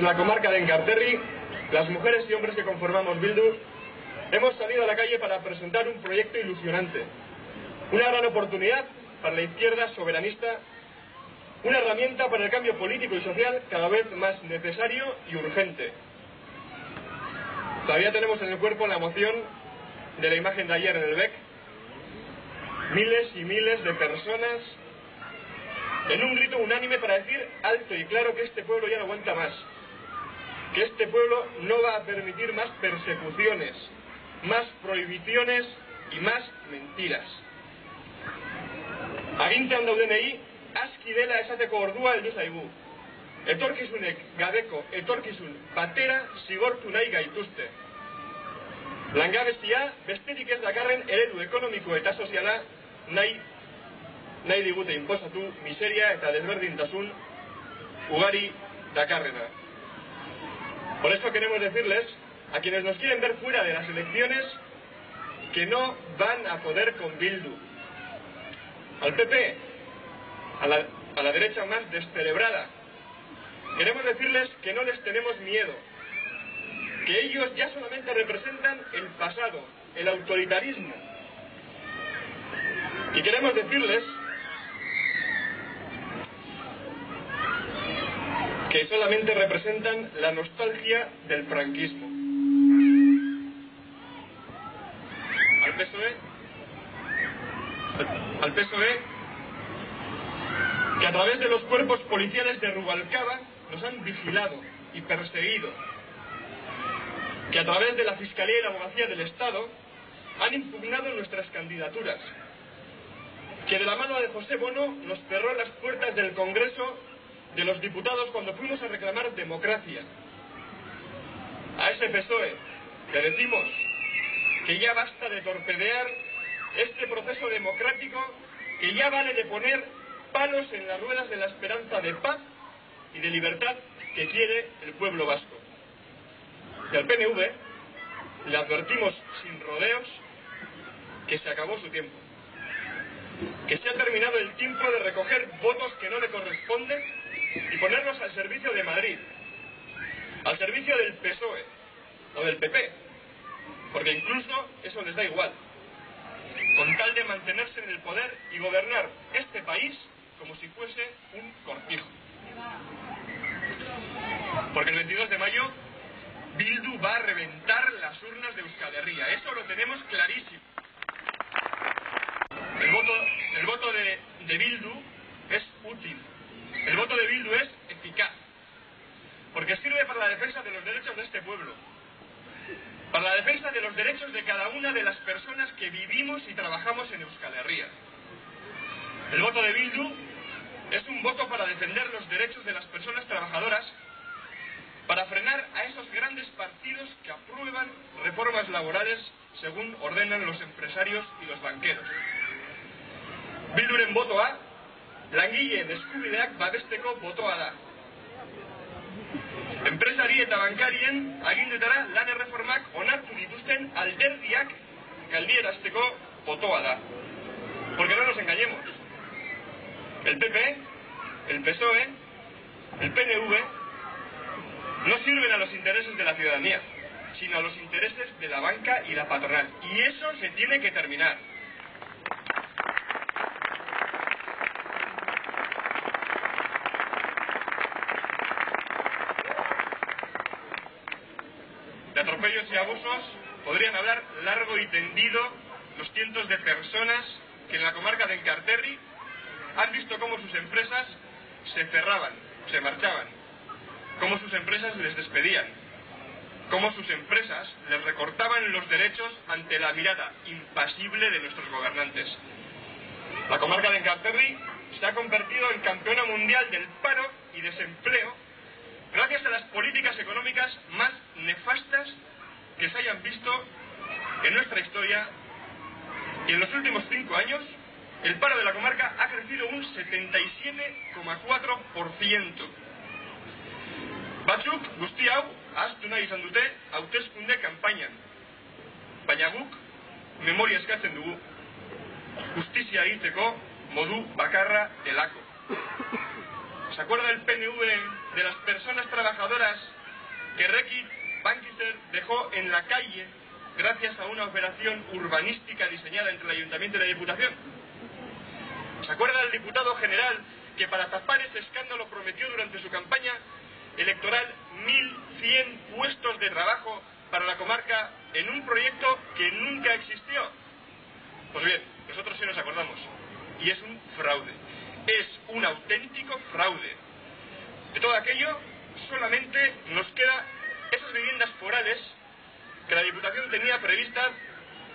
En la comarca de Enkarterri, las mujeres y hombres que conformamos Bildu hemos salido a la calle para presentar un proyecto ilusionante, una gran oportunidad para la izquierda soberanista, una herramienta para el cambio político y social cada vez más necesario y urgente. Todavía tenemos en el cuerpo la emoción de la imagen de ayer en el BEC, miles y miles de personas en un grito unánime para decir alto y claro que este pueblo ya no aguanta más, que este pueblo no va a permitir más persecuciones, más prohibiciones y más mentiras. Agintean daudenei, aski dela esateko ordua heldu zaigu. Etorkizunek gabeko etorkizun batera zigortu nahi gaituzte. Langabezia besterik ez dakarren eredu ekonomiko eta soziala nahi digute inposatu, miseria eta desberdintasun ugari dakarrena. Por eso queremos decirles a quienes nos quieren ver fuera de las elecciones que no van a poder con Bildu. Al PP, a la derecha más descerebrada, queremos decirles que no les tenemos miedo, que ellos ya solamente representan el pasado, el autoritarismo. Y queremos decirles que solamente representan la nostalgia del franquismo. Al PSOE, que a través de los cuerpos policiales de Rubalcaba nos han vigilado y perseguido, que a través de la Fiscalía y la Abogacía del Estado han impugnado nuestras candidaturas, que de la mano de José Bono nos cerró las puertas del Congreso de los Diputados cuando fuimos a reclamar democracia. A ese PSOE le decimos que ya basta de torpedear este proceso democrático, que ya vale de poner palos en las ruedas de la esperanza de paz y de libertad que quiere el pueblo vasco. Y al PNV le advertimos sin rodeos que se acabó su tiempo, que se ha terminado el tiempo de recoger votos que no le corresponden y ponerlos al servicio de Madrid, al servicio del PSOE o del PP, porque incluso eso les da igual, con tal de mantenerse en el poder y gobernar este país como si fuese un cortijo. Porque el 22 de mayo Bildu va a reventar las urnas de Euskal Herria, eso lo tenemos clarísimo. El voto de Bildu es útil, el voto de Bildu es eficaz, porque sirve para la defensa de los derechos de este pueblo, para la defensa de los derechos de cada una de las personas que vivimos y trabajamos en Euskal Herria. El voto de Bildu es un voto para defender los derechos de las personas trabajadoras, para frenar a esos grandes partidos que aprueban reformas laborales según ordenan los empresarios y los banqueros. Bilduren botoa, langileen eskubideak babesteko botoa da. Enpresari eta bankarien agindetara lan erreformak onartu dituzten alderdiak galdierazteko botoa da. Porque no nos engañemos. El PP, el PSOE, el PNV no sirven a los intereses de la ciudadanía, sino a los intereses de la banca y la patronal. Y eso se tiene que terminar. De atropellos y abusos podrían hablar largo y tendido los cientos de personas que en la comarca de Enkarterri han visto cómo sus empresas se cerraban, se marchaban, cómo sus empresas les despedían, cómo sus empresas les recortaban los derechos ante la mirada impasible de nuestros gobernantes. La comarca de Enkarterri se ha convertido en campeona mundial del paro y desempleo gracias a las políticas económicas más nefastas que se hayan visto en nuestra historia, y en los últimos 5 años el paro de la comarca ha crecido un 77,4%. Batzuk guzti hau ahaztu nahi izan dute hauteskunde kanpainan, baina guk memoria eskatzen dugu, justizia egiteko modu bakarra delako. ¿Se acuerda el PNV de las personas trabajadoras que Reckitt Benckiser dejó en la calle gracias a una operación urbanística diseñada entre el Ayuntamiento y la Diputación. ¿Se acuerda el diputado general que para tapar ese escándalo prometió durante su campaña electoral 1.100 puestos de trabajo para la comarca en un proyecto que nunca existió? Pues bien, nosotros sí nos acordamos. Y es un fraude. Es un auténtico fraude. De todo aquello, solamente nos queda esas viviendas forales que la Diputación tenía previstas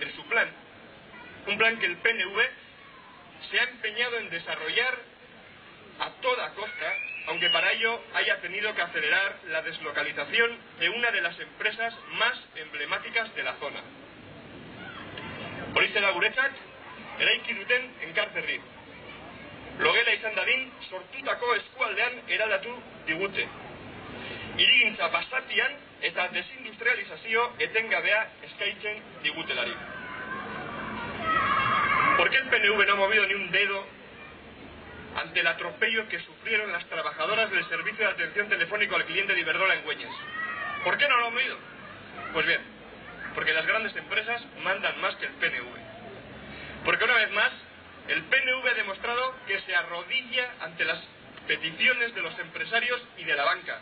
en su plan. Un plan que el PNV se ha empeñado en desarrollar a toda costa, aunque para ello haya tenido que acelerar la deslocalización de una de las empresas más emblemáticas de la zona. Horixe da guretzat, eraiki duten enkarterri. Logela izan dadin, sortutako eskualdean eraldatu digute. Hirigintza basatian eta desindustrializazio etengabea eskaintzen digutelari. ¿Por qué el PNV no ha movido ni un dedo ante el atropello que sufrieron las trabajadoras del servicio de atención telefónico al cliente de Iberdrola en Güeñes? ¿Por qué no lo ha movido? Pues bien, porque las grandes empresas mandan más que el PNV. Porque una vez más, el PNV ha demostrado que se arrodilla ante las peticiones de los empresarios y de la banca.